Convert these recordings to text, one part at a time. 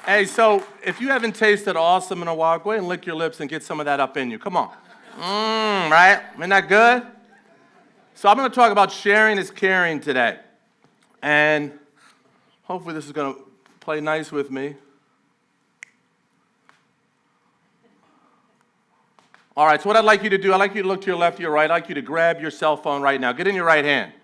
Hey, so if you haven't tasted awesome in a while, go ahead and lick your lips and get some of that up in you. Come on. Right? Isn't that good? So I'm going to talk about sharing is caring today. And hopefully this is going to play nice with me. All right, so what I'd like you to do, I'd like you to look to your left or your right. I'd like you to grab your cell phone right now. Get in your right hand.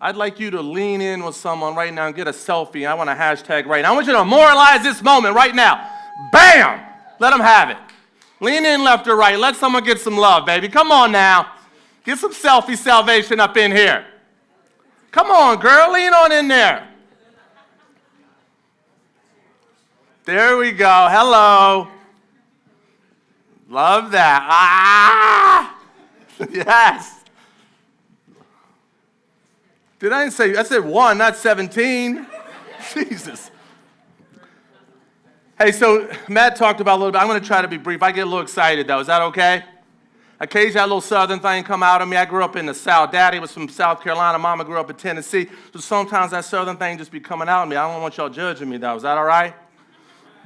I'd like you to lean in with someone right now and get a selfie. I want a hashtag right now. I want you to memorialize this moment right now. Bam! Let them have it. Lean in left or right. Let someone get some love, baby. Come on now. Get some selfie salvation up in here. Come on, girl. Lean on in there. There we go. Hello. Love that. Ah! Yes. Did I say, I said 1, not 17. Jesus. Hey, so Matt talked about a little bit. I'm going to try to be brief. I get a little excited, though. Is that okay? Occasionally, a little southern thing come out of me. I grew up in the South. Daddy was from South Carolina. Mama grew up in Tennessee. So sometimes that southern thing just be coming out of me. I don't want y'all judging me, though. Is that all right?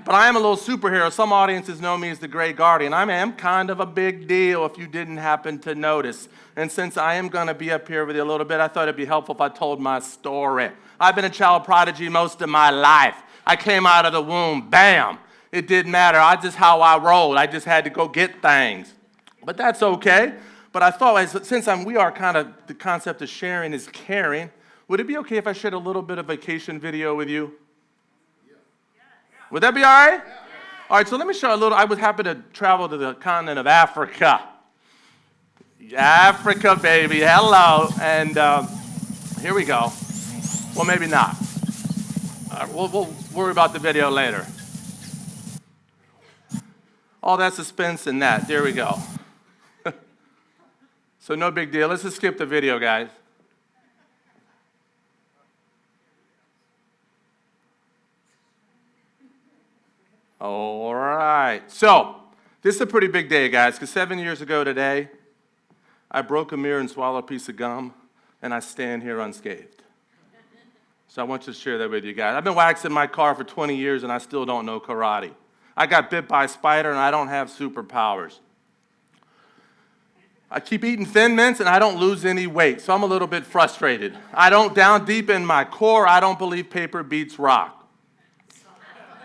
But I am a little superhero. Some audiences know me as the Great Guardian. I am kind of a big deal if you didn't happen to notice. And since I am going to be up here with you a little bit, I thought it'd be helpful if I told my story. I've been a child prodigy most of my life. I came out of the womb, bam. It didn't matter. I just how I rolled. I just had to go get things. But that's okay. But I thought, since we are kind of, the concept of sharing is caring, would it be okay if I shared a little bit of vacation video with you? Would that be all right? Yeah. All right, so let me show you a little. I was happy to travel to the continent of Africa. Africa, baby, hello. And here we go. Well, maybe not. We'll worry about the video later. All that suspense in that. There we go. So no big deal. Let's just skip the video, guys. All right. So this is a pretty big day, guys, because 7 years ago today, I broke a mirror and swallowed a piece of gum, and I stand here unscathed. So I want you to share that with you guys. I've been waxing my car for 20 years, and I still don't know karate. I got bit by a spider, and I don't have superpowers. I keep eating Thin Mints, and I don't lose any weight, so I'm a little bit frustrated. Down deep in my core, I don't believe paper beats rock.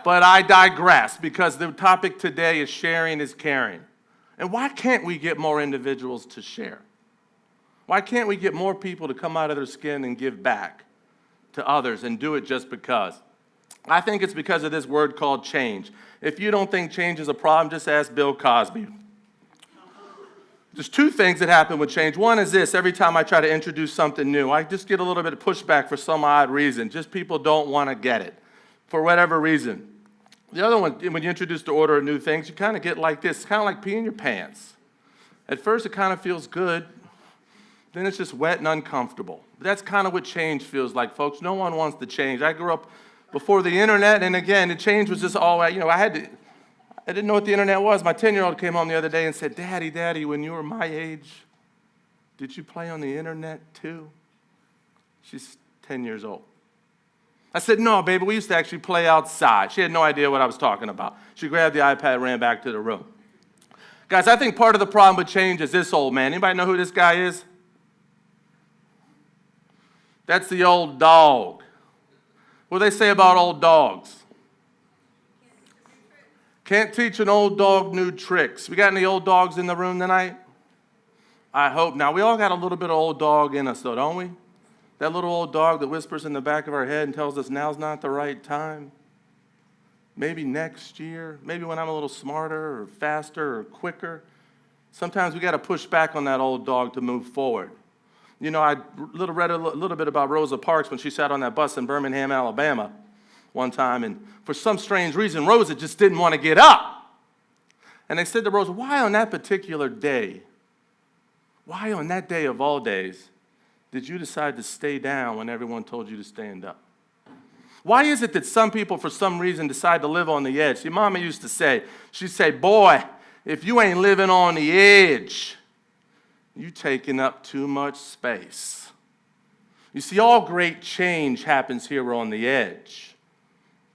But I digress, because the topic today is sharing is caring. And why can't we get more individuals to share? Why can't we get more people to come out of their skin and give back to others and do it just because? I think it's because of this word called change. If you don't think change is a problem, just ask Bill Cosby. There's two things that happen with change. One is this: every time I try to introduce something new, I just get a little bit of pushback for some odd reason. Just people don't want to get it for whatever reason. The other one, when you introduce the order of new things, you kind of get like this. It's kind of like peeing your pants. At first, it kind of feels good. Then it's just wet and uncomfortable. But that's kind of what change feels like, folks. No one wants to change. I grew up before the internet, and again, the change was just all, I didn't know what the internet was. My 10-year-old came home the other day and said, Daddy, when you were my age, did you play on the internet too? She's 10 years old. I said, no, baby, we used to actually play outside. She had no idea what I was talking about. She grabbed the iPad and ran back to the room. Guys, I think part of the problem with change is this old man. Anybody know who this guy is? That's the old dog. What do they say about old dogs? Can't teach an old dog new tricks. We got any old dogs in the room tonight? I hope. Now, we all got a little bit of old dog in us, though, don't we? That little old dog that whispers in the back of our head and tells us now's not the right time. Maybe next year. Maybe when I'm a little smarter or faster or quicker. Sometimes we got to push back on that old dog to move forward. You know, I read a little bit about Rosa Parks when she sat on that bus in Birmingham, Alabama one time. And for some strange reason, Rosa just didn't want to get up. And they said to Rosa, why on that particular day? Why on that day of all days did you decide to stay down when everyone told you to stand up? Why is it that some people, for some reason, decide to live on the edge? Your mama used to say, she'd say, boy, if you ain't living on the edge, you taking up too much space. You see, all great change happens here on the edge.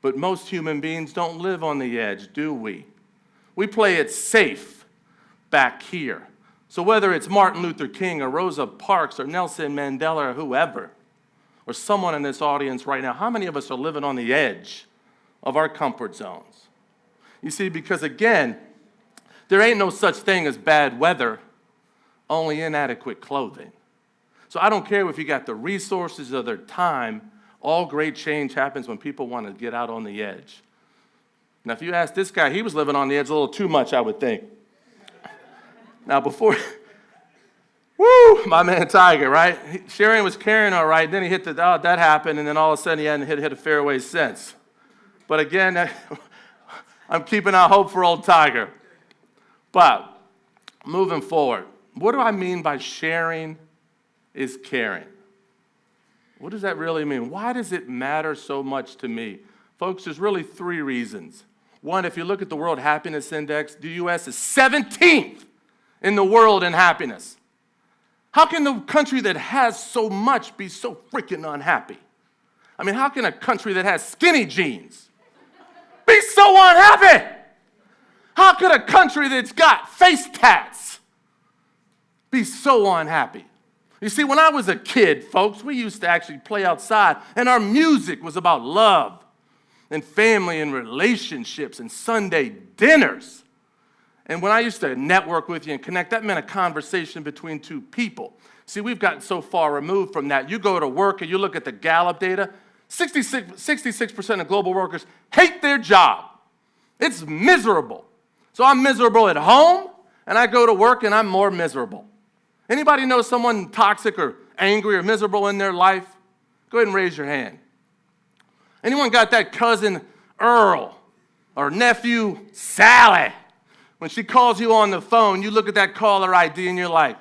But most human beings don't live on the edge, do we? We play it safe back here. So whether it's Martin Luther King or Rosa Parks or Nelson Mandela or whoever, or someone in this audience right now, how many of us are living on the edge of our comfort zones? You see, because again, there ain't no such thing as bad weather, only inadequate clothing. So I don't care if you got the resources or their time, all great change happens when people want to get out on the edge. Now, if you ask this guy, he was living on the edge a little too much, I would think. Now, before, woo, my man Tiger, right? Sharon was carrying all right, then he hit that happened, and then all of a sudden he hadn't hit a fairway since. But again, I'm keeping out hope for old Tiger. But moving forward, what do I mean by sharing is caring? What does that really mean? Why does it matter so much to me? Folks, there's really three reasons. One, if you look at the World Happiness Index, the U.S. is 17th in the world in happiness. How can the country that has so much be so freaking unhappy? I mean, how can a country that has skinny jeans be so unhappy? How could a country that's got face tats be so unhappy? You see, when I was a kid, folks, we used to actually play outside, and our music was about love and family and relationships and Sunday dinners. And when I used to network with you and connect, that meant a conversation between two people. See, we've gotten so far removed from that. You go to work and you look at the Gallup data, 66% of global workers hate their job. It's miserable. So I'm miserable at home, and I go to work and I'm more miserable. Anybody know someone toxic or angry or miserable in their life? Go ahead and raise your hand. Anyone got that cousin Earl or nephew Sally? When she calls you on the phone, you look at that caller ID and you're like,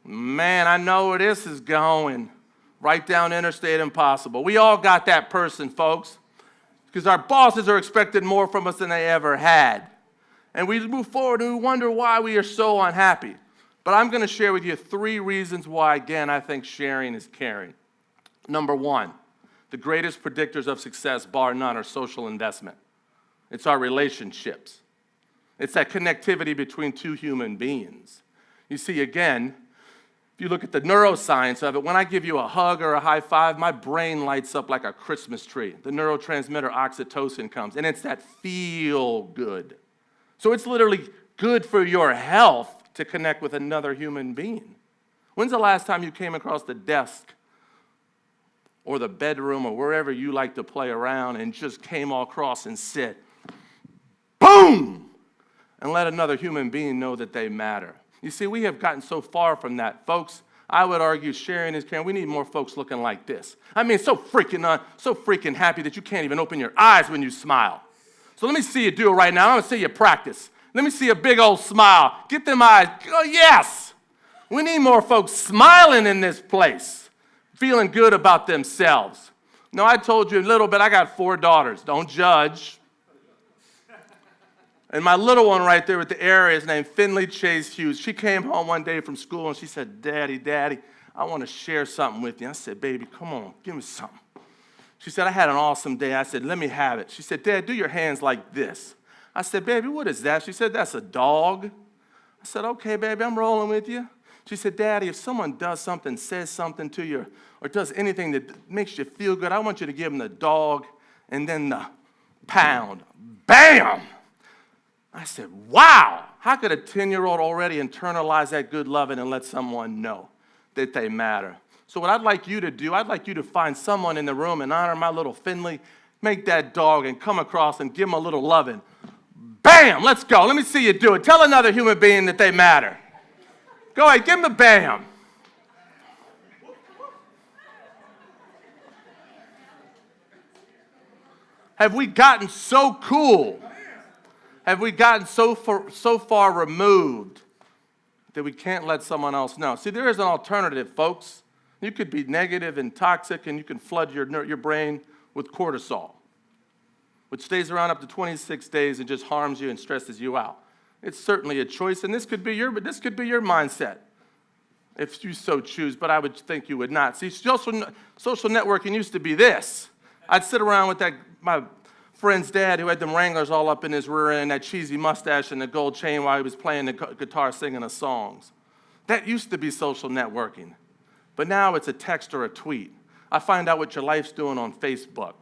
man, I know where this is going. Right down Interstate Impossible. We all got that person, folks, because our bosses are expecting more from us than they ever had. And we move forward and we wonder why we are so unhappy. But I'm going to share with you three reasons why, again, I think sharing is caring. Number one, the greatest predictors of success, bar none, are social investment. It's our relationships. It's that connectivity between two human beings. You see, again, if you look at the neuroscience of it, when I give you a hug or a high five, my brain lights up like a Christmas tree. The neurotransmitter oxytocin comes, and it's that feel good. So it's literally good for your health to connect with another human being. When's the last time you came across the desk or the bedroom or wherever you like to play around and just came all across and said, boom, and let another human being know that they matter? You see, we have gotten so far from that. Folks, I would argue sharing is caring. We need more folks looking like this. I mean, so freaking happy that you can't even open your eyes when you smile. So let me see you do it right now. I want to see you practice. Let me see a big old smile. Get them eyes. Oh, yes. We need more folks smiling in this place, feeling good about themselves. Now, I told you a little bit, I got 4 daughters. Don't judge. And my little one right there with the arrow is named Finley Chase Hughes. She came home one day from school and she said, Daddy, I want to share something with you. I said, baby, come on, give me something. She said, I had an awesome day. I said, let me have it. She said, Dad, do your hands like this. I said, baby, what is that? She said, that's a dog. I said, okay, baby, I'm rolling with you. She said, Daddy, if someone does something, says something to you, or does anything that makes you feel good, I want you to give them the dog and then the pound. Bam! I said, wow, how could a 10-year-old already internalize that good loving and let someone know that they matter? So what I'd like you to do, I'd like you to find someone in the room and honor my little Finley, make that dog and come across and give him a little loving. Bam, let's go. Let me see you do it. Tell another human being that they matter. Go ahead, give him the bam. Have we gotten so cool? Have we gotten so far removed that we can't let someone else know? See, there is an alternative, folks. You could be negative and toxic, and you can flood your brain with cortisol, which stays around up to 26 days and just harms you and stresses you out. It's certainly a choice, and this could be your mindset if you so choose, but I would think you would not. See, social networking used to be this. I'd sit around with friend's dad who had them Wranglers all up in his rear end, that cheesy mustache and the gold chain while he was playing the guitar singing the songs. That used to be social networking. But now it's a text or a tweet. I find out what your life's doing on Facebook.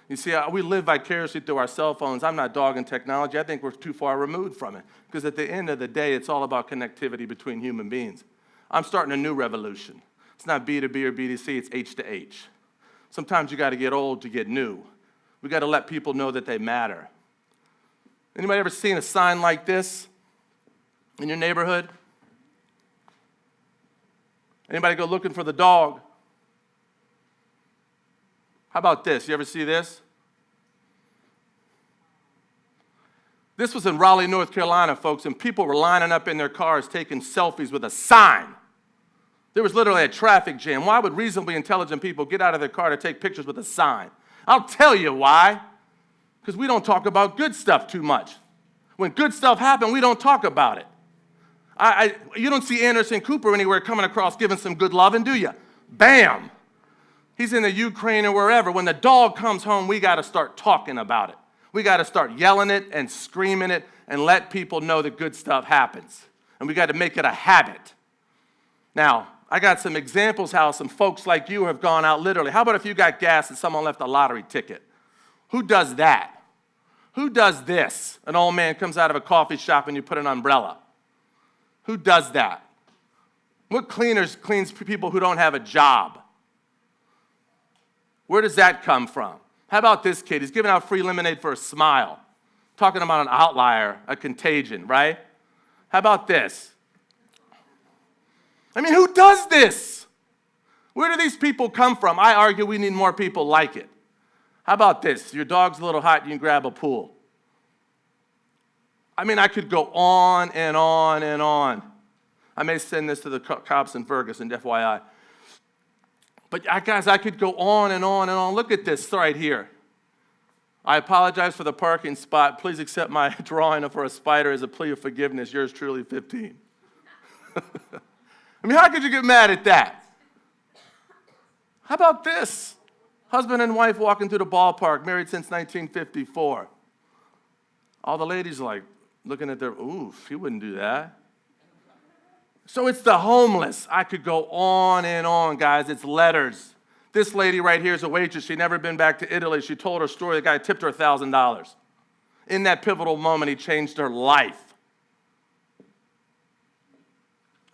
You see, we live vicariously through our cell phones. I'm not dogging technology. I think we're too far removed from it. Because at the end of the day, it's all about connectivity between human beings. I'm starting a new revolution. It's not B2B or B2C, it's H to H. Sometimes you got to get old to get new. We got to let people know that they matter. Anybody ever seen a sign like this in your neighborhood? Anybody go looking for the dog? How about this? You ever see this? This was in Raleigh, North Carolina, folks, and people were lining up in their cars taking selfies with a sign. There was literally a traffic jam. Why would reasonably intelligent people get out of their car to take pictures with a sign? I'll tell you why. Because we don't talk about good stuff too much. When good stuff happens, we don't talk about it. You don't see Anderson Cooper anywhere coming across giving some good loving, do you? Bam! He's in the Ukraine or wherever. When the dog comes home, we got to start talking about it. We got to start yelling it and screaming it and let people know that good stuff happens. And we got to make it a habit. Now, I got some examples how some folks like you have gone out literally. How about if you got gas and someone left a lottery ticket? Who does that? Who does this? An old man comes out of a coffee shop and you put an umbrella. Who does that? What cleaners cleans people who don't have a job? Where does that come from? How about this kid? He's giving out free lemonade for a smile. Talking about an outlier, a contagion, right? How about this? I mean, who does this? Where do these people come from? I argue we need more people like it. How about this? Your dog's a little hot, you can grab a pool. I mean, I could go on and on and on. I may send this to the cops in Ferguson, FYI. But guys, I could go on and on and on. Look at this right here. I apologize for the parking spot. Please accept my drawing for a spider as a plea of forgiveness. Yours truly, 15. I mean, how could you get mad at that? How about this? Husband and wife walking through the ballpark, married since 1954. All the ladies like looking at their, oof, he wouldn't do that. So it's the homeless. I could go on and on, guys. It's letters. This lady right here is a waitress. She'd never been back to Italy. She told her story. The guy tipped her $1,000. In that pivotal moment, he changed her life.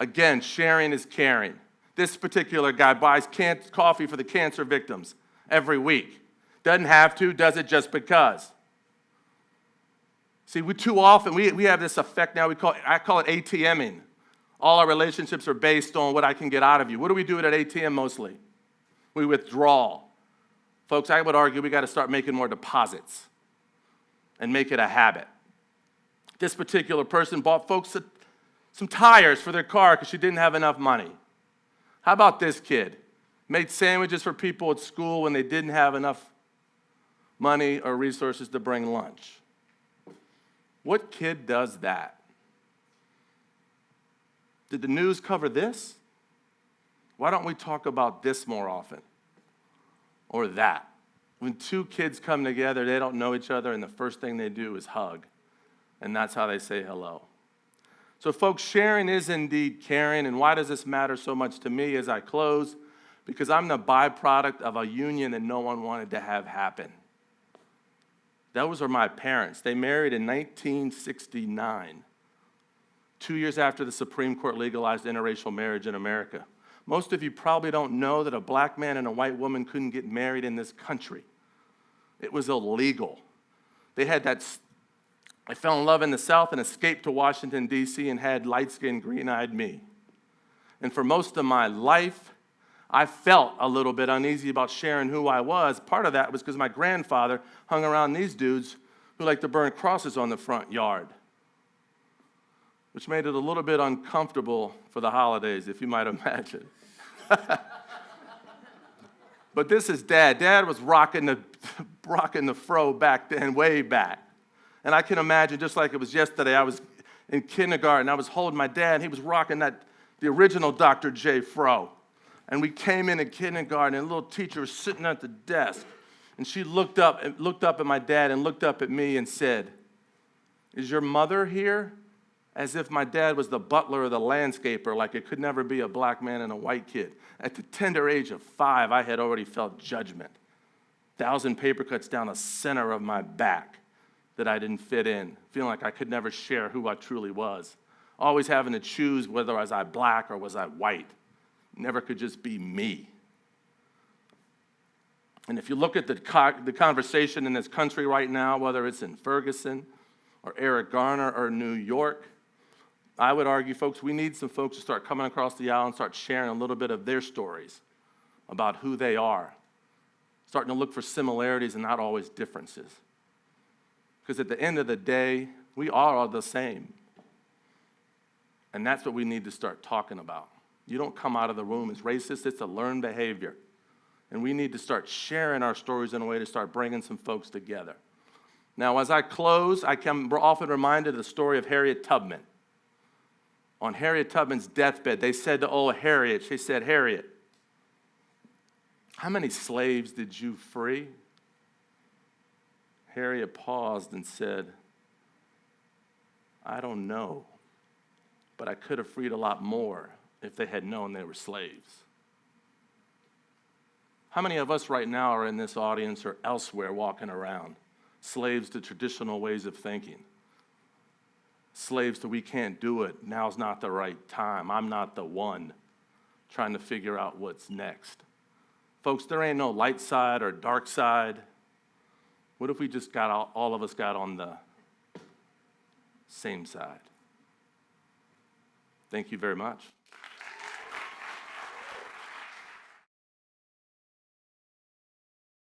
Again, sharing is caring. This particular guy buys coffee for the cancer victims every week. Doesn't have to, does it just because. See, we too often, we have this effect now, I call it ATMing. All our relationships are based on what I can get out of you. What do we do at ATM mostly? We withdraw. Folks, I would argue we got to start making more deposits and make it a habit. This particular person bought folks some tires for their car because she didn't have enough money. How about this kid? Made sandwiches for people at school when they didn't have enough money or resources to bring lunch. What kid does that? Did the news cover this? Why don't we talk about this more often? Or that? When two kids come together, they don't know each other, and the first thing they do is hug. And that's how they say hello. So, folks, sharing is indeed caring. And why does this matter so much to me as I close? Because I'm the byproduct of a union that no one wanted to have happen. Those are my parents. They married in 1969. 2 years after the Supreme Court legalized interracial marriage in America. Most of you probably don't know that a black man and a white woman couldn't get married in this country. It was illegal. They fell in love in the South and escaped to Washington, D.C. and had light-skinned, green-eyed me. And for most of my life, I felt a little bit uneasy about sharing who I was. Part of that was because my grandfather hung around these dudes who liked to burn crosses on the front yard, which made it a little bit uncomfortable for the holidays, if you might imagine. But this is Dad. Dad was rocking the fro back then, way back. And I can imagine, just like it was yesterday, I was in kindergarten. I was holding my dad. He was rocking the original Dr. J fro. And we came in kindergarten, and a little teacher was sitting at the desk. And she looked up at my dad and looked up at me and said, "Is your mother here?" As if my dad was the butler or the landscaper, like it could never be a black man and a white kid. At the tender age of 5, I had already felt judgment. 1,000 paper cuts down the center of my back that I didn't fit in, feeling like I could never share who I truly was. Always having to choose whether was I black or was I white. Never could just be me. And if you look at the conversation in this country right now, whether it's in Ferguson or Eric Garner or New York, I would argue, folks, we need some folks to start coming across the aisle and start sharing a little bit of their stories about who they are, starting to look for similarities and not always differences. Because at the end of the day, we are all the same. And that's what we need to start talking about. You don't come out of the room as racist, it's a learned behavior. And we need to start sharing our stories in a way to start bringing some folks together. Now, as I close, I'm often reminded of the story of Harriet Tubman. On Harriet Tubman's deathbed, they said to old Harriet, she said, "Harriet, how many slaves did you free?" Harriet paused and said, "I don't know, but I could have freed a lot more if they had known they were slaves." How many of us right now are in this audience or elsewhere walking around, slaves to traditional ways of thinking? Slaves to we can't do it, now's not the right time, I'm not the one, trying to figure out what's next. Folks, there ain't no light side or dark side. What if we just got all of us got on the same side? Thank you very much.